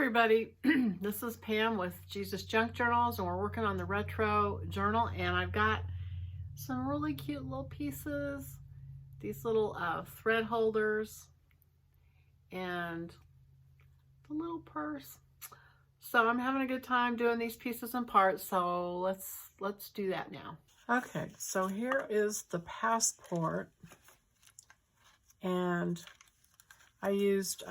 everybody, this is Pam with Jesus Junk Journals, and we're working on the Retro Journal, and I've got some really cute little pieces, these little thread holders, and the little purse. So I'm having a good time doing these pieces and parts, so let's do that now. Okay, so here is the passport, and I used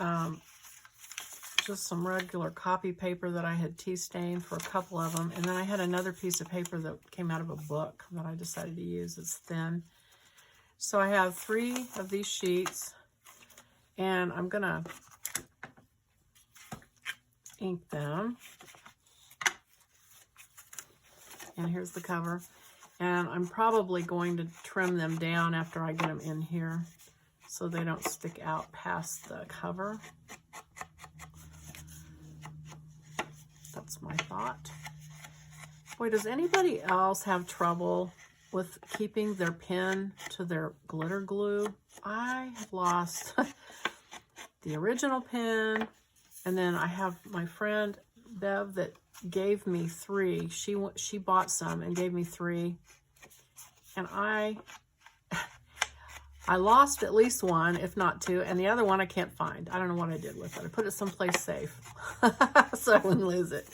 just some regular copy paper that I had tea stained for a couple of them, and then I had another piece of paper that came out of a book that I decided to use. It's thin. So I have 3 of these sheets, and I'm gonna ink them. And here's the cover. And I'm probably going to trim them down after I get them in here so they don't stick out past the cover. That's my thought. Boy, does anybody else have trouble with keeping their pen to their glitter glue? I have lost the original pen, and then I have my friend Bev that gave me 3. She bought some and gave me 3, and I lost at least 1, if not 2, and the other one I can't find. I don't know what I did with it. I put it someplace safe so I wouldn't lose it.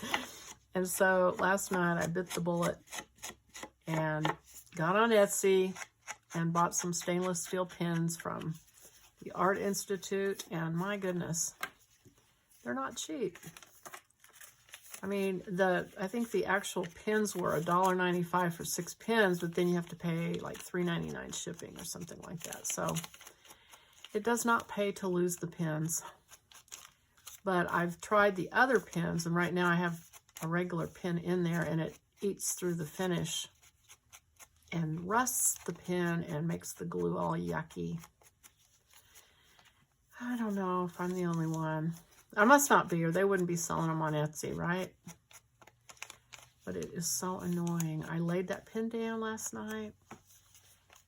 And so last night I bit the bullet and got on Etsy and bought some stainless steel pens from the Art Institute, and my goodness, they're not cheap. I mean, I think the actual pens were $1.95 for 6 pens, but then you have to pay like $3.99 shipping or something like that. So it does not pay to lose the pens. But I've tried the other pens, and right now I have a regular pen in there, and it eats through the finish and rusts the pen and makes the glue all yucky. I don't know if I'm the only one. I must not be, or they wouldn't be selling them on Etsy, right? But it is so annoying. I laid that pen down last night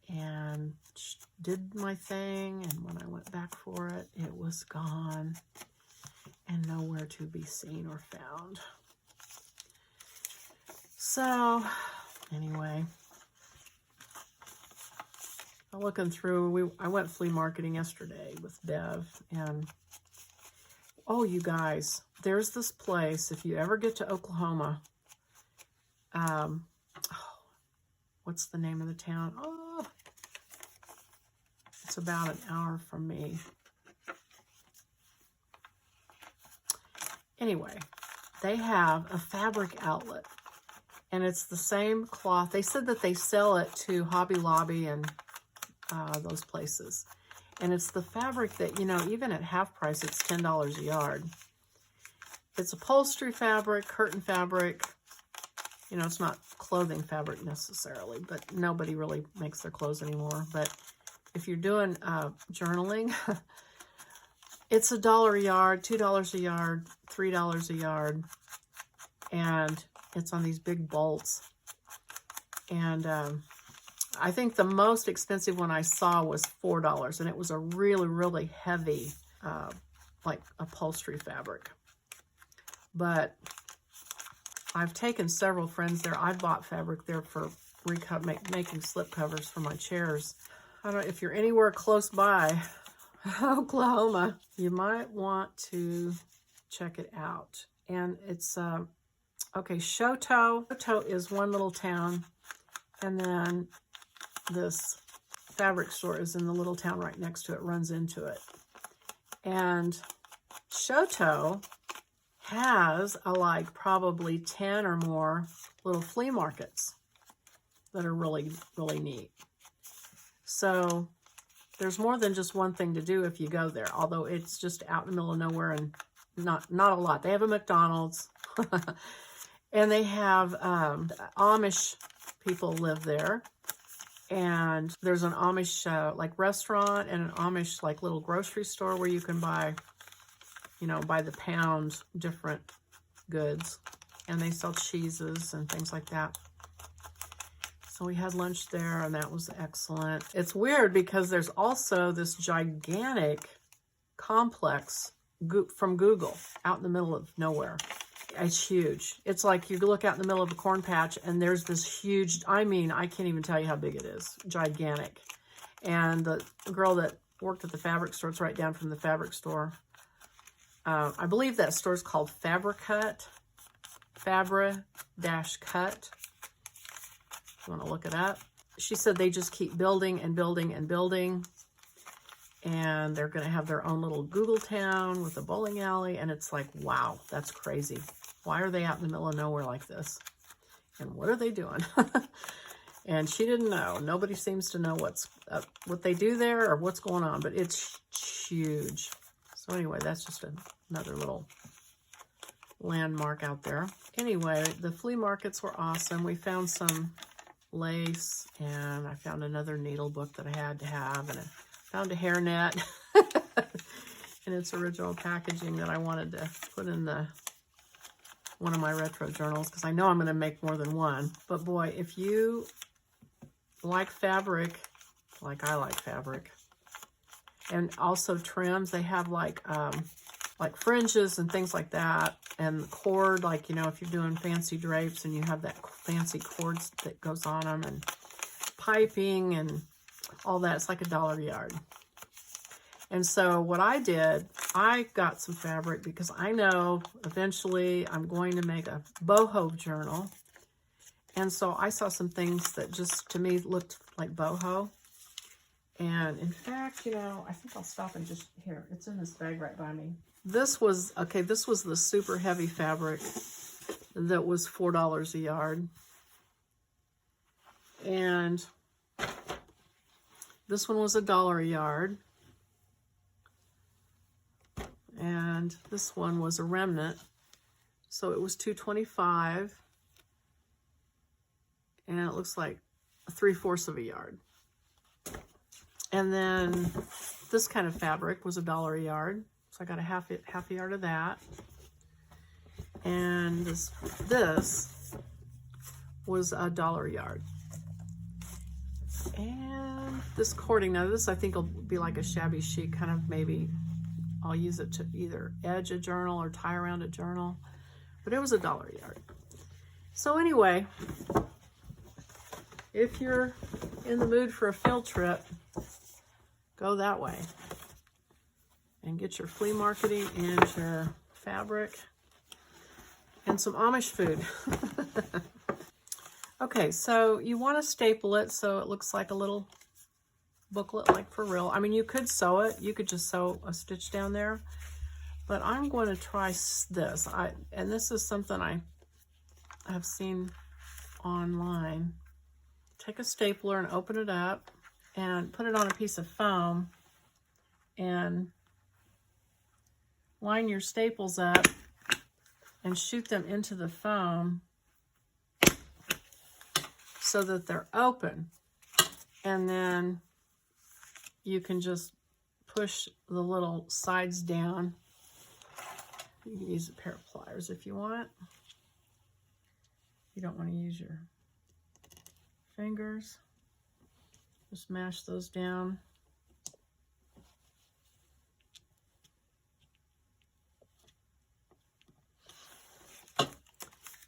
and did my thing, and when I went back for it, it was gone and nowhere to be seen or found. So, anyway, I'm looking through. I went flea marketing yesterday with Bev, and oh, you guys, there's this place, if you ever get to Oklahoma, what's the name of the town? Oh, it's about an hour from me. Anyway, they have a fabric outlet, and it's the same cloth. They said that they sell it to Hobby Lobby and those places. And it's the fabric that, you know, even at half price, it's $10 a yard. It's upholstery fabric, curtain fabric. You know, it's not clothing fabric necessarily, but nobody really makes their clothes anymore. But if you're doing journaling, it's $1 a yard, $2 a yard, $3 a yard. And it's on these big bolts. And I think the most expensive one I saw was $4, and it was a really, really heavy, like upholstery fabric. But I've taken several friends there. I bought fabric there for making slip covers for my chairs. I don't know if you're anywhere close by Oklahoma, you might want to check it out. And it's, okay, Shoto. Shoto is one little town, and then this fabric store is in the little town right next to it, runs into it. And Shoto has like probably 10 or more little flea markets that are really, really neat. So there's more than just one thing to do if you go there, although it's just out in the middle of nowhere and not a lot. They have a McDonald's and they have Amish people live there. And there's an Amish like restaurant and an Amish like little grocery store where you can buy, you know, by the pound different goods. And they sell cheeses and things like that. So we had lunch there, and that was excellent. It's weird because there's also this gigantic complex from Google, out in the middle of nowhere. It's huge. It's like you look out in the middle of a corn patch and there's this huge, I mean, I can't even tell you how big it is. Gigantic. And the girl that worked at the fabric store, it's right down from the fabric store. I believe that store's called Fabri-Cut. Fabri-Cut. If you want to look it up. She said they just keep building and building and building. And they're going to have their own little Google town with a bowling alley. And it's like, wow, that's crazy. Why are they out in the middle of nowhere like this? And what are they doing? And she didn't know. Nobody seems to know what they do there or what's going on. But it's huge. So anyway, that's just another little landmark out there. Anyway, the flea markets were awesome. We found some lace. And I found another needle book that I had to have. And found a hairnet in its original packaging that I wanted to put in one of my retro journals because I know I'm going to make more than one. But boy, if you like fabric, like I like fabric, and also trims, they have like fringes and things like that, and cord, like, you know, if you're doing fancy drapes and you have that fancy cord that goes on them, and piping and all that. It's like $1 a yard. And so what I did, I got some fabric because I know eventually I'm going to make a boho journal. And so I saw some things that just to me looked like boho. And in fact, you know, I think I'll stop and just, here, it's in this bag right by me. This was the super heavy fabric that was $4 a yard. And this one was $1 a yard. And this one was a remnant. So it was $2.25. And it looks like 3/4 of a yard. And then this kind of fabric was $1 a yard. So I got a half a yard of that. And this was $1 a yard. And this cording, now this I think will be like a shabby chic kind of, maybe I'll use it to either edge a journal or tie around a journal, but it was $1 a yard. So anyway, if you're in the mood for a field trip, go that way and get your flea marketing and your fabric and some Amish food. Okay, so you want to staple it so it looks like a little booklet, like for real. I mean, you could sew it. You could just sew a stitch down there. But I'm going to try this. And this is something I have seen online. Take a stapler and open it up and put it on a piece of foam and line your staples up and shoot them into the foam so that they're open, and then you can just push the little sides down. You can use a pair of pliers if you want. You don't want to use your fingers. Just mash those down.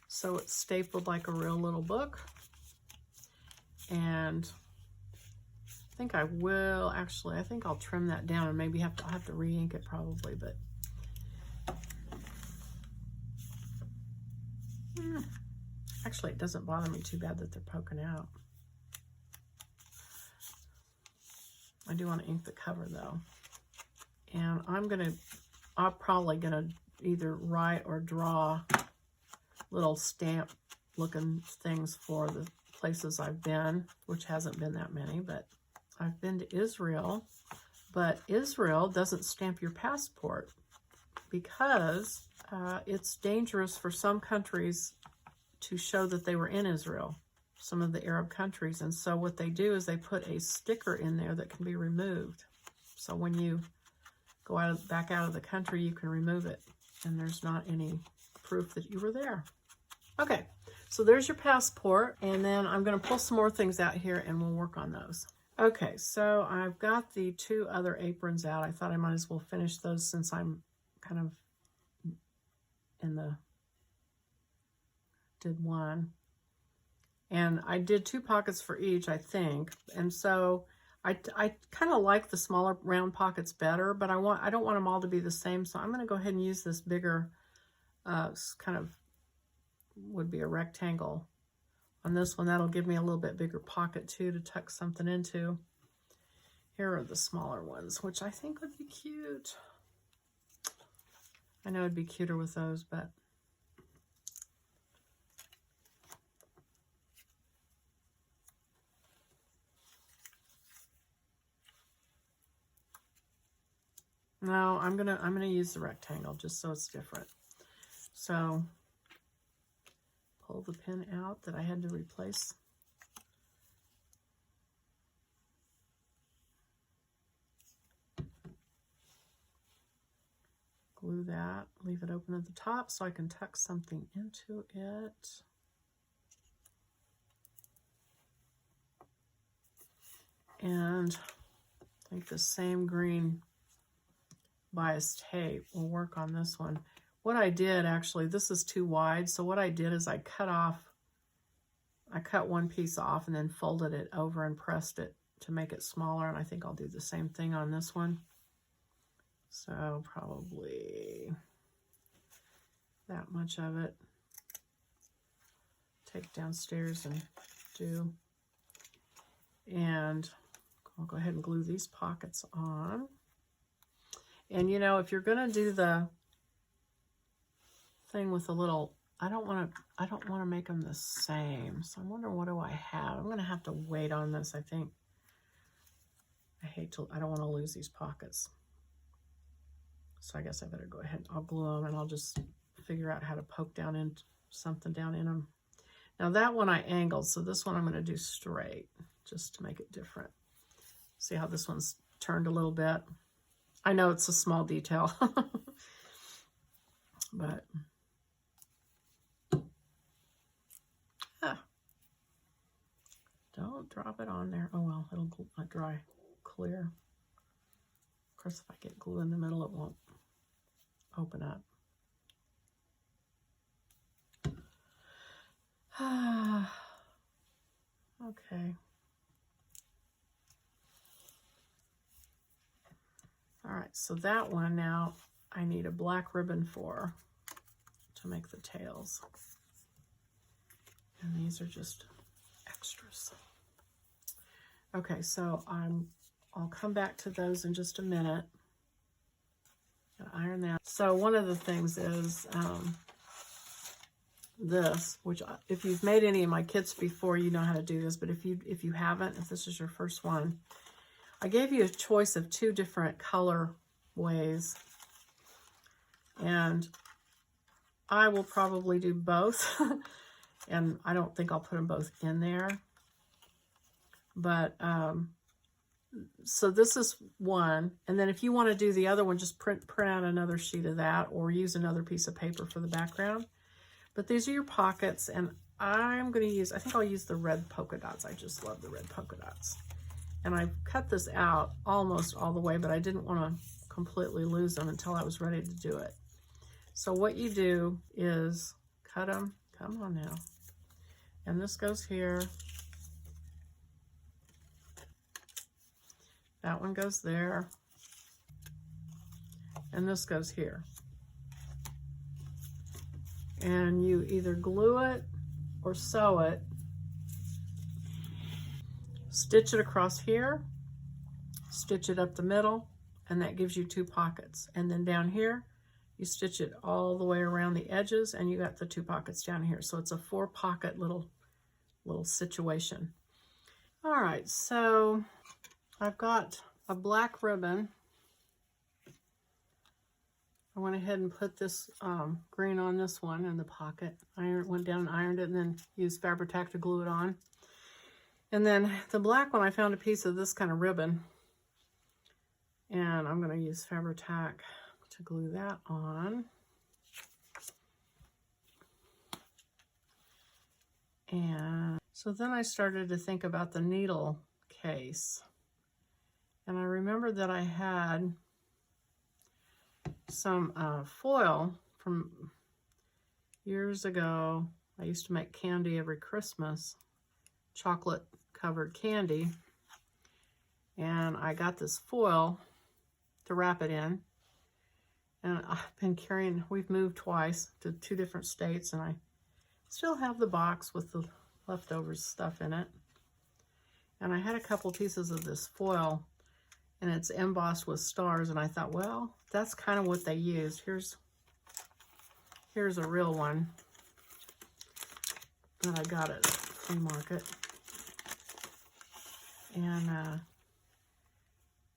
So it's stapled like a real little book. And I think I will, actually, I think I'll trim that down and maybe I'll have to re-ink it probably, but actually it doesn't bother me too bad that they're poking out. I do want to ink the cover though. And I'm probably gonna either write or draw little stamp looking things for the places I've been, which hasn't been that many, but I've been to Israel. But Israel doesn't stamp your passport because it's dangerous for some countries to show that they were in Israel, some of the Arab countries. And so what they do is they put a sticker in there that can be removed. So when you go back out of the country, you can remove it and there's not any proof that you were there. Okay, so there's your passport, and then I'm going to pull some more things out here and we'll work on those. Okay, so I've got the 2 other aprons out. I thought I might as well finish those since I'm kind of in the, did one. And I did 2 pockets for each, I think. And so I kind of like the smaller round pockets better, but I don't want them all to be the same. So I'm going to go ahead and use this bigger, kind of would be a rectangle on this one. That'll give me a little bit bigger pocket too to tuck something into. Here are the smaller ones, which I think would be cute. I know it'd be cuter with those, but no, I'm gonna use the rectangle just so it's different. So pull the pin out that I had to replace. Glue that, leave it open at the top so I can tuck something into it. And I think the same green bias tape will work on this one. What I did actually, this is too wide, so what I did is I cut one piece off and then folded it over and pressed it to make it smaller, and I think I'll do the same thing on this one. So probably that much of it. Take downstairs and do. And I'll go ahead and glue these pockets on. And you know, if you're gonna do the thing with a little, I don't want to make them the same. So I wonder, what do I have? I'm gonna have to wait on this, I think. I don't want to lose these pockets. So I guess I better go ahead. I'll glue them and I'll just figure out how to poke down in something down in them. Now that one I angled, so this one I'm going to do straight just to make it different. See how this one's turned a little bit? I know it's a small detail, but don't drop it on there. Oh well, it'll dry clear. Of course, if I get glue in the middle, it won't open up. Okay. All right, so that one now I need a black ribbon for to make the tails. And these are just extras. Okay, so I'll come back to those in just a minute. Gotta iron that. So one of the things is this, which if you've made any of my kits before, you know how to do this, but if you haven't, if this is your first one, I gave you a choice of 2 different color ways, and I will probably do both. And I don't think I'll put them both in there, but so this is one, and then if you want to do the other one, just print out another sheet of that or use another piece of paper for the background. But these are your pockets, and I'm going to use, I think I'll use the red polka dots. I just love the red polka dots. And I cut this out almost all the way, but I didn't want to completely lose them until I was ready to do it. So what you do is cut them, come on now, and this goes here. That one goes there, and this goes here. And you either glue it or sew it, stitch it across here, stitch it up the middle, and that gives you 2 pockets. And then down here, you stitch it all the way around the edges, and you got the 2 pockets down here. So it's a 4-pocket little situation. All right, so I've got a black ribbon. I went ahead and put this green on this one in the pocket. Went down and ironed it, and then used Fabri-Tac to glue it on. And then the black one, I found a piece of this kind of ribbon, and I'm going to use Fabri-Tac to glue that on. And so then I started to think about the needle case. And I remembered that I had some foil from years ago. I used to make candy every Christmas, chocolate covered candy, and I got this foil to wrap it in, and I've been carrying, we've moved twice to 2 different states, and I still have the box with the leftovers stuff in it. And I had a couple pieces of this foil, and it's embossed with stars, and I thought, well, that's kind of what they used. Here's a real one that I got at the flea market. And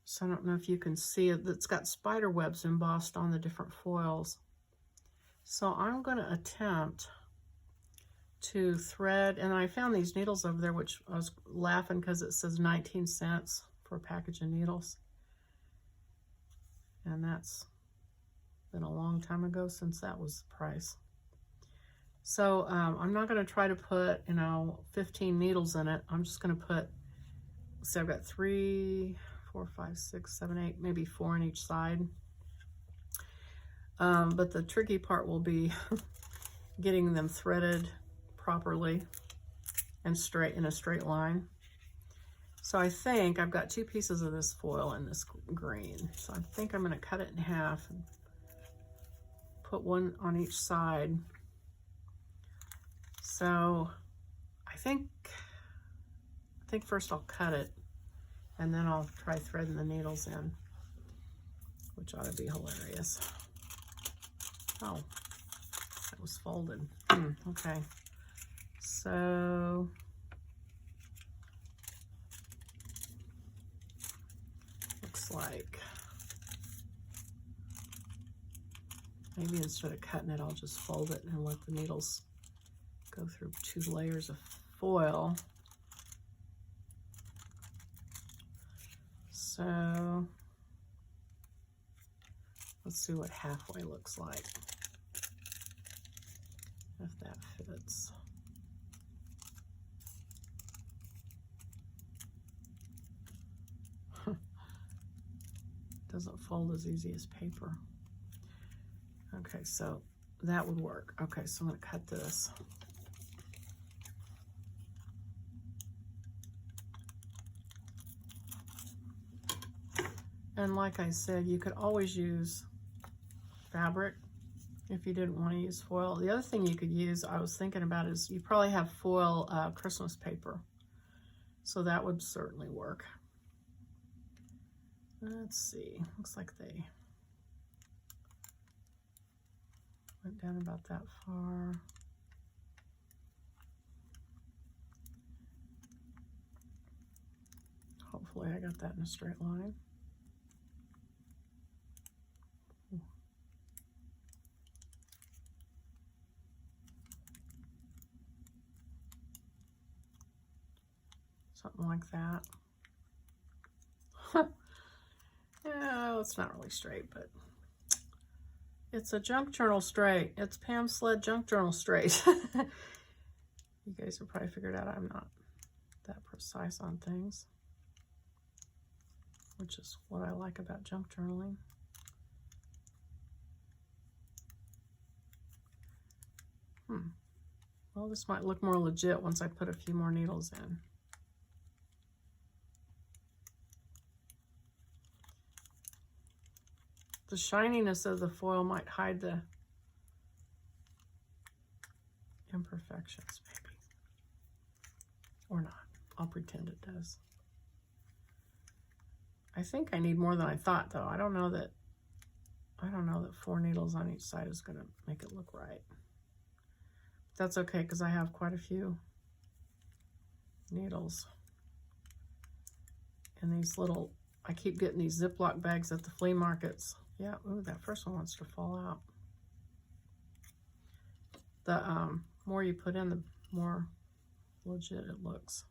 so I don't know if you can see it. It's got spider webs embossed on the different foils. So I'm going to attempt to thread, and I found these needles over there, which I was laughing because it says 19 cents for a package of needles. And that's been a long time ago since that was the price. So I'm not going to try to put, 15 needles in it. I'm just going to put, so I've got 3, 4, 5, 6, 7, 8, maybe 4 on each side. But the tricky part will be getting them threaded properly and straight in a straight line. So I think I've got 2 pieces of this foil in this green. So I think I'm going to cut it in half and put one on each side. So I think first I'll cut it, and then I'll try threading the needles in, which ought to be hilarious. Oh, that was folded. Okay. So looks like maybe instead of cutting it, I'll just fold it and let the needles go through 2 layers of foil. So let's see what halfway looks like, if that fits. Doesn't fold as easy as paper. Okay, so that would work. Okay, so I'm going to cut this. And like I said, you could always use fabric if you didn't want to use foil. The other thing you could use, I was thinking about, is you probably have foil Christmas paper. So that would certainly work. Let's see, looks like they went down about that far. Hopefully I got that in a straight line. Something like that. Yeah, it's not really straight, but it's a junk journal straight. It's Pam Sledd junk journal straight. You guys have probably figured out I'm not that precise on things, which is what I like about junk journaling. Well, this might look more legit once I put a few more needles in. The shininess of the foil might hide the imperfections, maybe. Or not. I'll pretend it does. I think I need more than I thought, though. I don't know that 4 needles on each side is going to make it look right. That's okay, because I have quite a few needles. And these little, I keep getting these Ziploc bags at the flea markets. Yeah, ooh, that first one wants to fall out. The more you put in, the more legit it looks.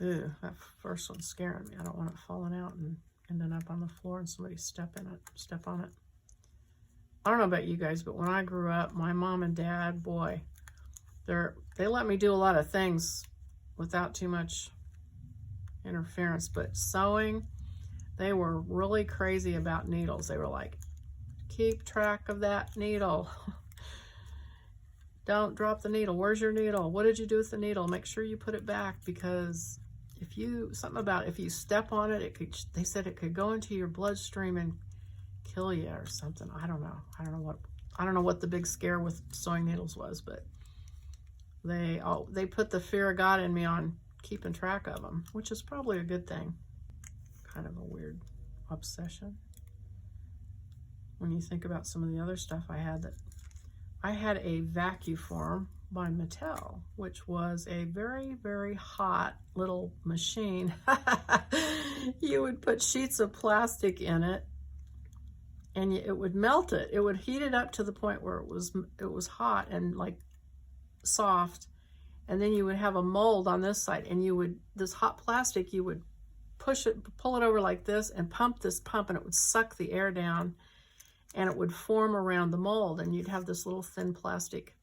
Ew, that first one's scaring me. I don't want it falling out and ending up on the floor and somebody step on it. I don't know about you guys, but when I grew up, my mom and dad, boy, they let me do a lot of things without too much interference, but sewing, They were really crazy about needles. They were like, keep track of that needle. Don't drop the needle. Where's your needle? What did you do with the needle? Make sure you put it back, because if you step on it, they said it could go into your bloodstream and kill you or something. I don't know. I don't know what the big scare with sewing needles was, but they put the fear of God in me on keeping track of them, which is probably a good thing. Kind of a weird obsession when you think about some of the other stuff I had. That I had a Vacuform by Mattel, which was a very, very hot little machine. You would put sheets of plastic in it, and it would melt it. It would heat it up to the point where it was hot and like soft, and then you would have a mold on this side, and this hot plastic, you would pull it over like this and pump this pump, and it would suck the air down, and it would form around the mold, and you'd have this little thin plastic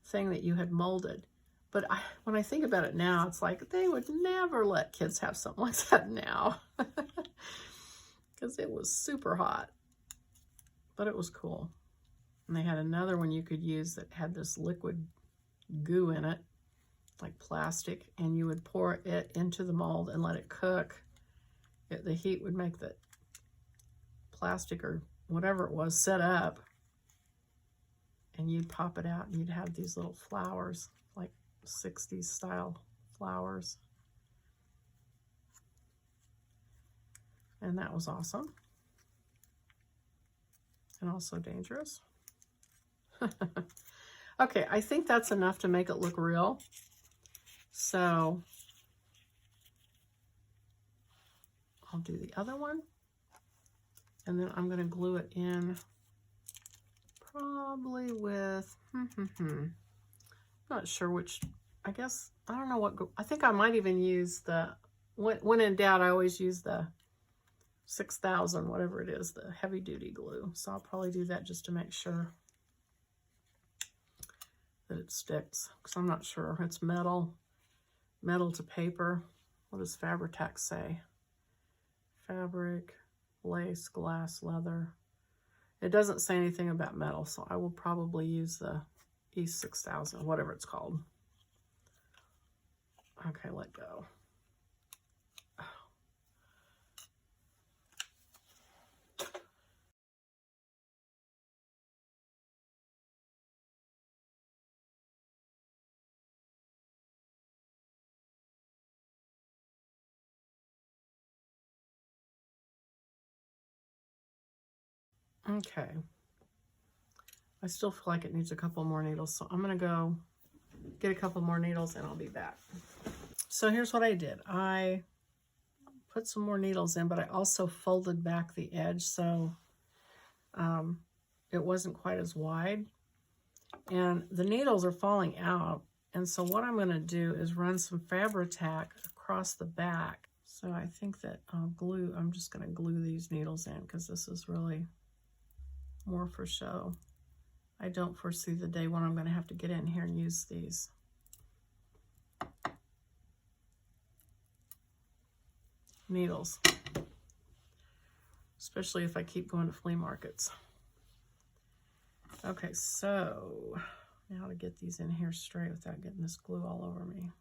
thing that you had molded. But when I think about it now, it's like they would never let kids have something like that now, because it was super hot, but it was cool. And they had another one you could use that had this liquid goo in it, like plastic, and you would pour it into the mold and let it cook. The heat would make the plastic or whatever it was set up, and you'd pop it out, and you'd have these little flowers, like 60s style flowers. And that was awesome, and also dangerous. Okay, I think that's enough to make it look real. So I'll do the other one, and then I'm going to glue it in probably with, not sure which, I guess, I don't know what, I think I might even use when in doubt, I always use the 6000, whatever it is, the heavy duty glue. So I'll probably do that just to make sure that it sticks, because I'm not sure. It's metal to paper. What does Fabri-Tac say? Fabric, lace, glass, leather. It doesn't say anything about metal, so I will probably use the E6000, whatever it's called. Okay, let go. Okay, I still feel like it needs a couple more needles, so I'm gonna go get a couple more needles and I'll be back. So here's what I did. I put some more needles in, but I also folded back the edge so it wasn't quite as wide. And the needles are falling out, and so what I'm gonna do is run some Fabri-Tac across the back. So I think that I'm just gonna glue these needles in, because this is really more for show. I don't foresee the day when I'm going to have to get in here and use these. Needles. Especially if I keep going to flea markets. Okay, so now to get these in here straight without getting this glue all over me.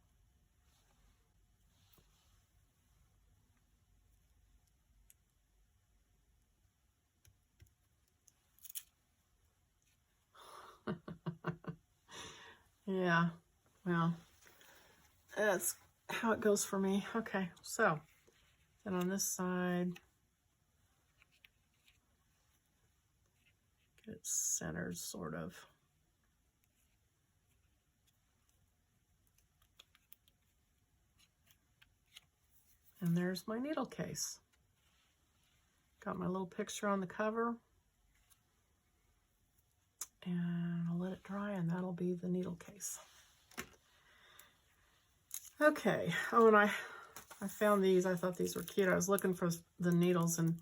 Yeah, well, that's how it goes for me. Okay, so then on this side, get it centered, sort of. And there's my needle case. Got my little picture on the cover. And I'll let it dry, and that'll be the needle case. Okay, oh, and I found these. I thought these were cute. I was looking for the needles, and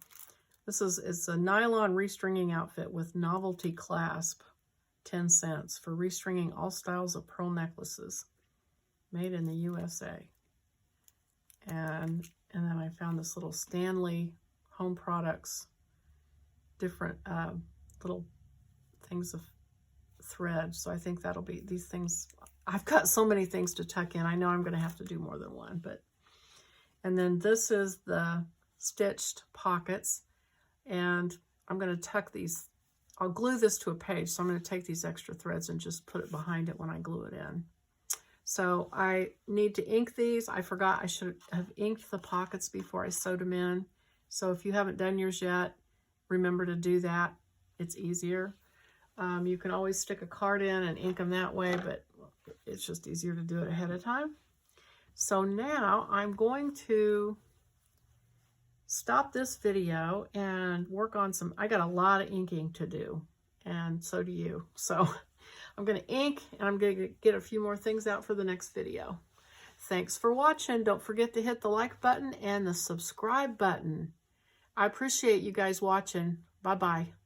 it's a nylon restringing outfit with novelty clasp, 10 cents, for restringing all styles of pearl necklaces, made in the USA. And then I found this little Stanley home products, different little things of thread. So I think that'll be these things. I've got so many things to tuck in. I know I'm going to have to do more than one, and then this is the stitched pockets, and I'm going to tuck these. I'll glue this to a page, so I'm going to take these extra threads and just put it behind it when I glue it in. So I need to ink these. I forgot I should have inked the pockets before I sewed them in. So if you haven't done yours yet, remember to do that. It's easier. You can always stick a card in and ink them that way, but it's just easier to do it ahead of time. So now I'm going to stop this video and work on some, I got a lot of inking to do, and so do you. So I'm going to ink, and I'm going to get a few more things out for the next video. Thanks for watching. Don't forget to hit the like button and the subscribe button. I appreciate you guys watching. Bye-bye.